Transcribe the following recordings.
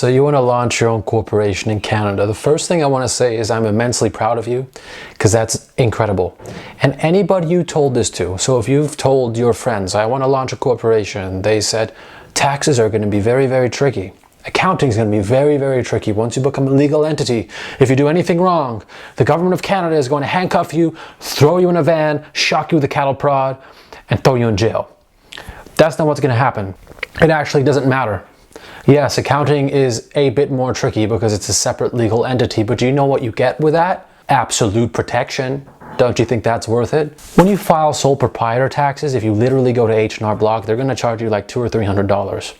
So you want to launch your own corporation in Canada. The first thing I want to say is I'm immensely proud of you, because that's incredible. And anybody you told this to, so if you've told your friends, I want to launch a corporation, they said, taxes are going to be very, very tricky. Accounting is going to be very, very tricky once you become a legal entity. If you do anything wrong, the government of Canada is going to handcuff you, throw you in a van, shock you with a cattle prod, and throw you in jail. That's not what's going to happen. It actually doesn't matter. Yes, accounting is a bit more tricky because it's a separate legal entity, but do you know what you get with that? Absolute protection. Don't you think that's worth it? When you file sole proprietor taxes, if you literally go to H&R Block, they're going to charge you like $200 or $300.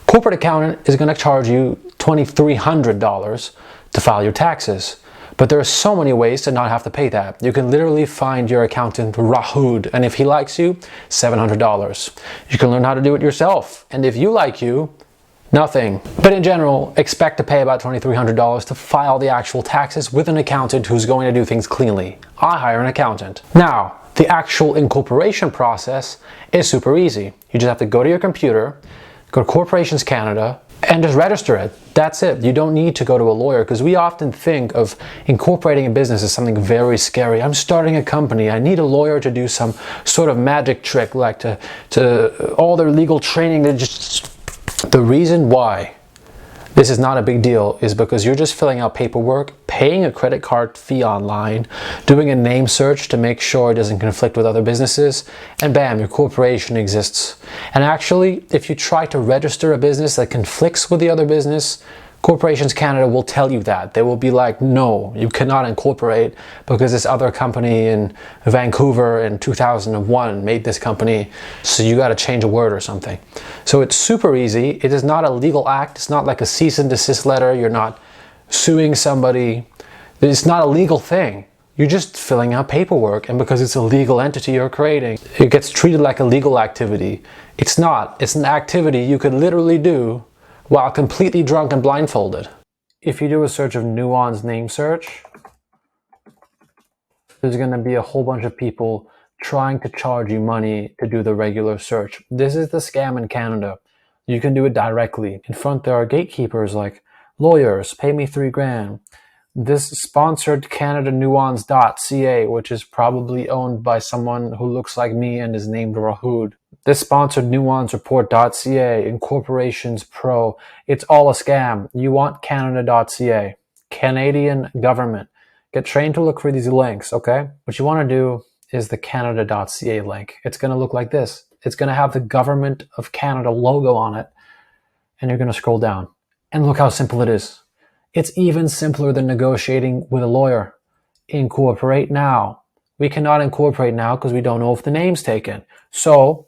Corporate accountant is going to charge you $2,300 to file your taxes. But there are so many ways to not have to pay that. You can literally find your accountant Rahud, and if he likes you, $700. You can learn how to do it yourself, and if you like you, nothing. But in general, expect to pay about $2,300 to file the actual taxes with an accountant who's going to do things cleanly. I hire an accountant. Now, the actual incorporation process is super easy. You just have to go to your computer, go to Corporations Canada, and just register it. That's it. You don't need to go to a lawyer, because we often think of incorporating a business as something very scary. I'm starting a company. I need a lawyer to do some sort of magic trick, like to all their legal training. The reason why this is not a big deal is because you're just filling out paperwork, paying a credit card fee online, doing a name search to make sure it doesn't conflict with other businesses, and bam, your corporation exists. And actually, if you try to register a business that conflicts with the other business, Corporations Canada will tell you that. They will be like, no, you cannot incorporate because this other company in Vancouver in 2001 made this company, so you got to change a word or something. So it's super easy. It is not a legal act. It's not like a cease and desist letter. You're not suing somebody. It's not a legal thing. You're just filling out paperwork, and because it's a legal entity you're creating, it gets treated like a legal activity. It's not. It's an activity you could literally do while completely drunk and blindfolded. If you do a search of Nuance name search, there's going to be a whole bunch of people trying to charge you money to do the regular search. This is the scam in Canada. You can do it directly. In front there are gatekeepers like lawyers, pay me $3,000. This sponsored CanadaNuance.ca, which is probably owned by someone who looks like me and is named Rahud. This sponsored NuanceReport.ca, Incorporations Pro. It's all a scam. You want Canada.ca, Canadian government. Get trained to look for these links, okay? What you want to do is the Canada.ca link. It's going to look like this. It's going to have the Government of Canada logo on it, and you're going to scroll down. And look how simple it is. It's even simpler than negotiating with a lawyer. Incorporate now. We cannot incorporate now because we don't know if the name's taken. So,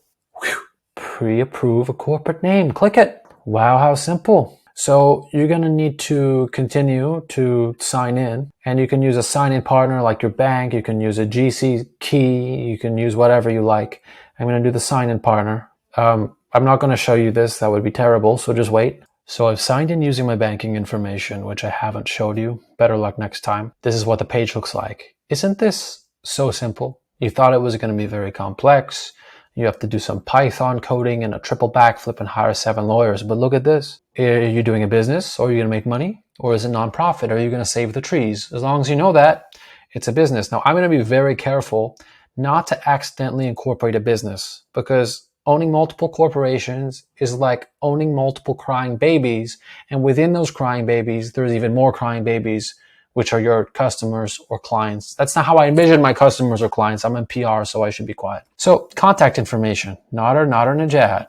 pre-approve a corporate name. Click it. Wow, how simple. So you're going to need to continue to sign in, and you can use a sign-in partner like your bank. You can use a GC key. You can use whatever you like. I'm going to do the sign-in partner. I'm not going to show you this. That would be terrible. So just wait. So I've signed in using my banking information, which I haven't showed you. Better luck next time. This is what the page looks like. Isn't this so simple? You thought it was going to be very complex. You have to do some Python coding and a triple backflip and hire 7 lawyers. But look at this. Are you doing a business, or are you going to make money? Or is it nonprofit? Are you going to save the trees? As long as you know that, it's a business. Now, I'm going to be very careful not to accidentally incorporate a business, because owning multiple corporations is like owning multiple crying babies. And within those crying babies, there's even more crying babies, which are your customers or clients. That's not how I envision my customers or clients. I'm in PR, so I should be quiet. So contact information, Nadernejad.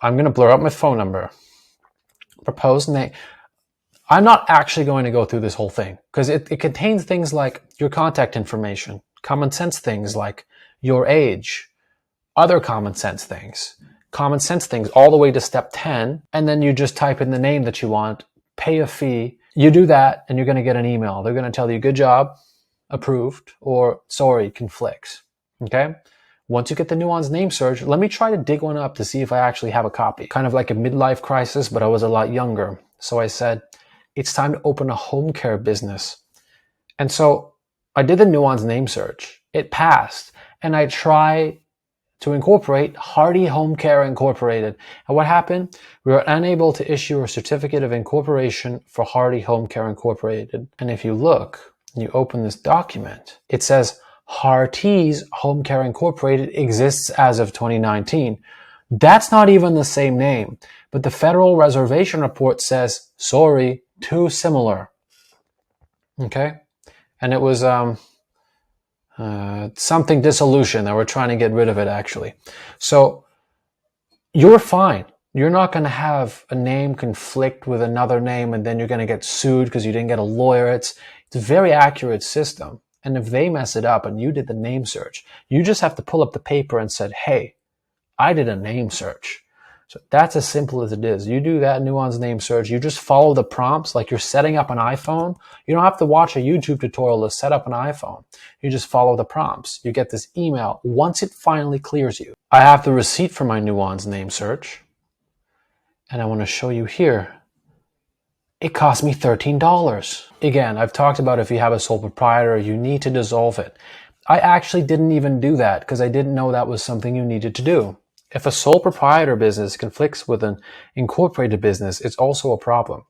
I'm going to blur up my phone number. Proposed name. I'm not actually going to go through this whole thing because it contains things like your contact information, common sense things like your age, other common sense things all the way to step 10. And then you just type in the name that you want, pay a fee. You do that and you're going to get an email. They're going to tell you, good job, approved, or sorry, conflicts. Okay. Once you get the Nuance name search, let me try to dig one up to see if I actually have a copy. Kind of like a midlife crisis, but I was a lot younger. So I said, it's time to open a home care business. And so I did the Nuance name search. It passed. And I try to incorporate Hardy Home Care Incorporated. And what happened? We were unable to issue a certificate of incorporation for Hardy Home Care Incorporated. And if you look, and you open this document, it says Hardy's Home Care Incorporated exists as of 2019. That's not even the same name, but the Federal Reservation Report says, sorry, too similar. Okay? And it was something dissolution. They were trying to get rid of it, actually. So you're fine. You're not going to have a name conflict with another name and then you're going to get sued because you didn't get a lawyer. It's a very accurate system. And if they mess it up and you did the name search, you just have to pull up the paper and said, hey, I did a name search. So that's as simple as it is. You do that nuanced name search. You just follow the prompts like you're setting up an iPhone. You don't have to watch a YouTube tutorial to set up an iPhone. You just follow the prompts. You get this email once it finally clears you. I have the receipt for my nuanced name search. And I want to show you here. It cost me $13. Again, I've talked about if you have a sole proprietor, you need to dissolve it. I actually didn't even do that because I didn't know that was something you needed to do. If a sole proprietor business conflicts with an incorporated business, it's also a problem.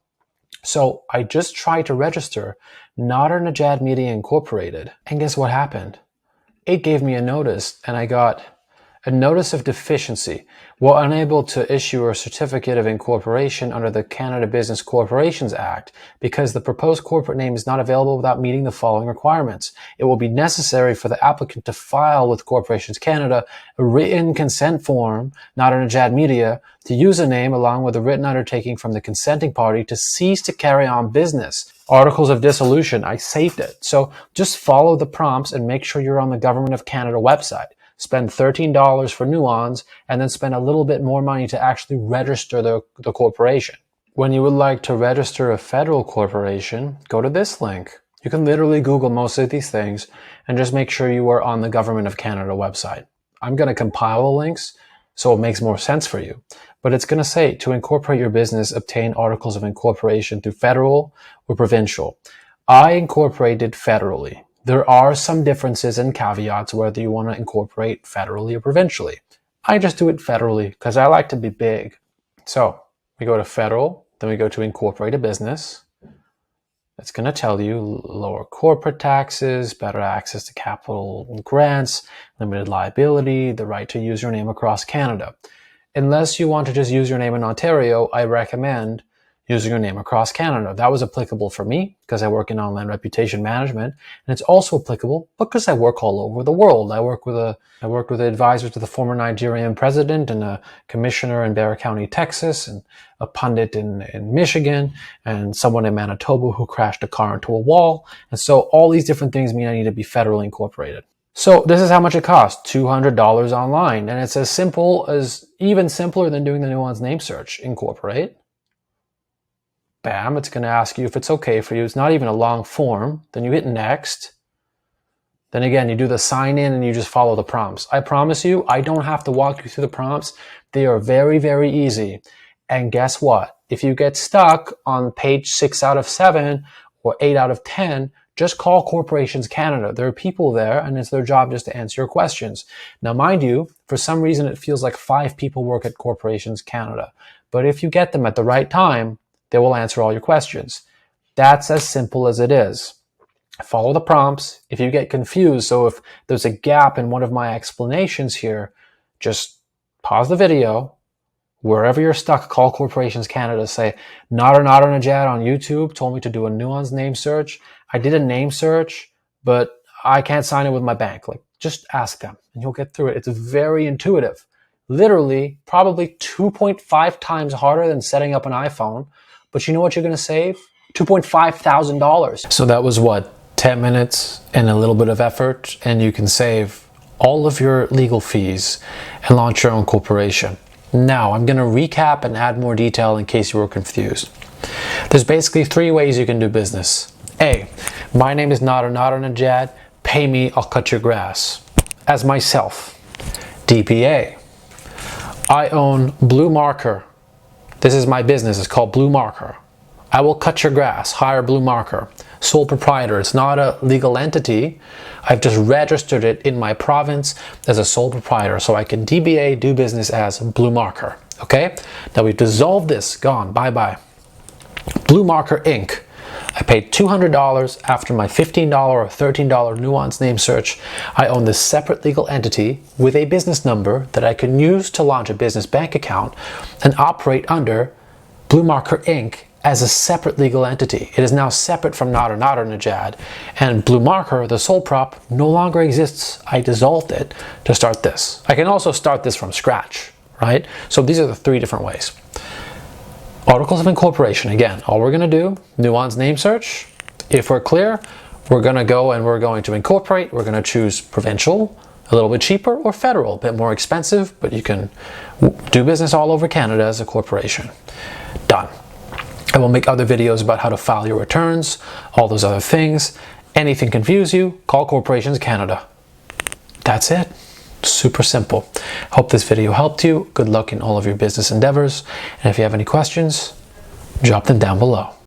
So I just tried to register Nadernejad Media Incorporated. And guess what happened? It gave me a notice and I got a notice of deficiency. We're unable to issue a certificate of incorporation under the Canada Business Corporations Act because the proposed corporate name is not available without meeting the following requirements. It will be necessary for the applicant to file with Corporations Canada a written consent form, Nadernejad Media, to use a name along with a written undertaking from the consenting party to cease to carry on business. Articles of dissolution, I saved it. So just follow the prompts and make sure you're on the Government of Canada website. Spend $13 for nuance and then spend a little bit more money to actually register the corporation. When you would like to register a federal corporation, go to this link. You can literally Google most of these things and just make sure you are on the Government of Canada website. I'm going to compile the links so it makes more sense for you. But it's going to say to incorporate your business, obtain articles of incorporation through federal or provincial. I incorporated federally. There are some differences and caveats whether you want to incorporate federally or provincially. I just do it federally because I like to be big. So we go to federal, then we go to incorporate a business. It's going to tell you lower corporate taxes, better access to capital and grants, limited liability, the right to use your name across Canada. Unless you want to just use your name in Ontario, I recommend using your name across Canada. That was applicable for me because I work in online reputation management, and it's also applicable because I work all over the world. I worked with an advisor to the former Nigerian president and a commissioner in Barra County, Texas, and a pundit in Michigan, and someone in Manitoba who crashed a car into a wall. And so all these different things mean I need to be federally incorporated. So this is how much it costs, $200 online. And it's as simple as, even simpler than doing the nuanced name search. Incorporate. Bam, it's going to ask you if it's okay for you. It's not even a long form. Then you hit next. Then again, you do the sign in and you just follow the prompts. I promise you, I don't have to walk you through the prompts. They are very, very easy. And guess what? If you get stuck on page 6 out of 7 or 8 out of 10, just call Corporations Canada. There are people there and it's their job just to answer your questions. Now, mind you, for some reason, it feels like 5 people work at Corporations Canada. But if you get them at the right time, they will answer all your questions. That's as simple as it is. Follow the prompts. If you get confused, so if there's a gap in one of my explanations here, just pause the video. Wherever you're stuck, call Corporations Canada. Say, Nadernejad on YouTube told me to do a nuanced name search. I did a name search, but I can't sign it with my bank. Like, just ask them and you'll get through it. It's very intuitive. Literally, probably 2.5 times harder than setting up an iPhone. But you know what you're going to save? $2,500. So that was what? 10 minutes and a little bit of effort, and you can save all of your legal fees and launch your own corporation. Now, I'm going to recap and add more detail in case you were confused. There's basically 3 ways you can do business. A, my name is Nadernejad. Pay me, I'll cut your grass. As myself. DBA. I own Blue Marker. This is my business. It's called Blue Marker. I will cut your grass, hire Blue Marker. Sole proprietor, it's not a legal entity. I've just registered it in my province as a sole proprietor, so I can DBA, do business as Blue Marker. Okay? Now we've dissolved this, gone, bye-bye. Blue Marker Inc. I paid $200 after my $15 or $13 nuance name search. I own this separate legal entity with a business number that I can use to launch a business bank account and operate under Blue Marker Inc. as a separate legal entity. It is now separate from Nadernejad, and Blue Marker, the sole prop, no longer exists. I dissolved it to start this. I can also start this from scratch, right? So these are the three different ways. Articles of incorporation, again, all we're going to do, nuance name search. If we're clear, we're going to go and we're going to incorporate. We're going to choose provincial, a little bit cheaper, or federal, a bit more expensive, but you can do business all over Canada as a corporation. Done. I will make other videos about how to file your returns, all those other things. Anything confuse you, call Corporations Canada. That's it. Super simple. Hope this video helped you. Good luck in all of your business endeavors. And if you have any questions, drop them down below.